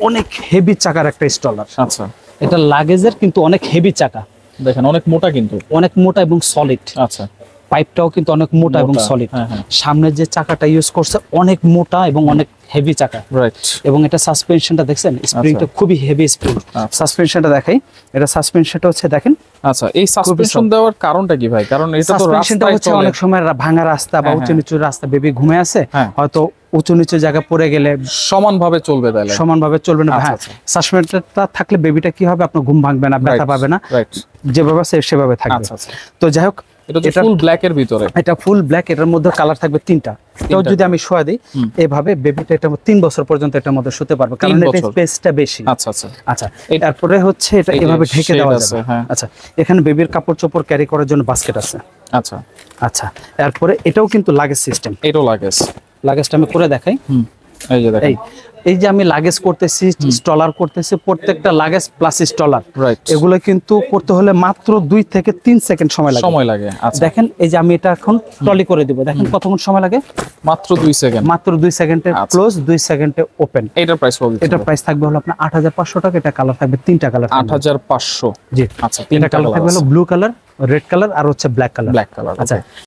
অনেক হেভি চাকার একটা স্টলার। আচ্ছা, এটা লাগেজের কিন্তু অনেক হেভি চাকা, দেখেন অনেক মোটা, কিন্তু অনেক মোটা এবং সলিড। আচ্ছা, পাইপটাও কিন্তু অনেক মোটা এবং সলিড। সামনের যে চাকাটা ইউজ করছে অনেক মোটা এবং অনেক হেভি চাকা, রাইট। এবং এটা সাসপেনশনটা দেখছেন, স্প্রিংটা খুবই হেভি স্প্রিং। সাসপেনশনটা দেখাই, এটা সাসপেনশনটা হচ্ছে দেখেন। আচ্ছা, এই সাসপেনশন দেওয়ার কারণটা কি ভাই? কারণ এটা তো রাস্তায় হচ্ছে অনেক সময় ভাঙা রাস্তা বা উঁচু নিচু রাস্তা, বেবি ঘুমে আছে, হয়তো উঁচু নিচু জায়গা পড়ে গেলে সমানভাবে চলবে, তাহলে সমানভাবে চলবে না। হ্যাঁ, সাসপেনশনটা থাকলে বেবিটা কি হবে, আপনার ঘুম ভাঙবে না, ব্যথা পাবে না, যেভাবে আছে সেভাবে থাকবে। তো যাই হোক, এটা ফুল ব্ল্যাক এর ভিতরে, এটা ফুল ব্ল্যাক, এটার মধ্যে কালার থাকবে তিনটা। এটাও যদি আমি শোয়া দিই এভাবে, বেবিটা এটা 3 বছর পর্যন্ত এটার মধ্যে শুতে পারবে, কারণ এটা স্পেসটা বেশি। আচ্ছা আচ্ছা আচ্ছা, তারপরে হচ্ছে এটা এভাবে ঢেকে দেওয়া যাবে। আচ্ছা, এখানে বেবির কাপড় চোপড় ক্যারি করার জন্য বাস্কেট আছে। আচ্ছা আচ্ছা, তারপরে এটাও কিন্তু লাগেজ সিস্টেম। এটাও লাগেজ, লাগেজটা আমি করে দেখাই। এই যে দেখেন, এই যে আমি লাগেজ করতেছি, স্টলার করতেছি, প্রত্যেকটা লাগেজ প্লাস স্টলার, এগুলো কিন্তু করতে হলে মাত্র 2 থেকে 3 সেকেন্ড সময় লাগে। আচ্ছা, দেখেন এই যে আমি এটা এখন ট্রলি করে দিব, দেখেন কতক্ষণ সময় লাগে, মাত্র 2 সেকেন্ড। মাত্র 2 সেকেন্ডে ক্লোজ, 2 সেকেন্ডে ওপেন। এটার প্রাইস কত? এটার প্রাইস থাকবে হলো আপনার 8500 টাকা। এটা কালার থাকবে 3টা কালার। 8500। জি, আচ্ছা, 3টা কালার থাকবে হলো ব্লু কালার, রেড কালার আর হচ্ছে ব্ল্যাক কালার। Black colour. আচ্ছা,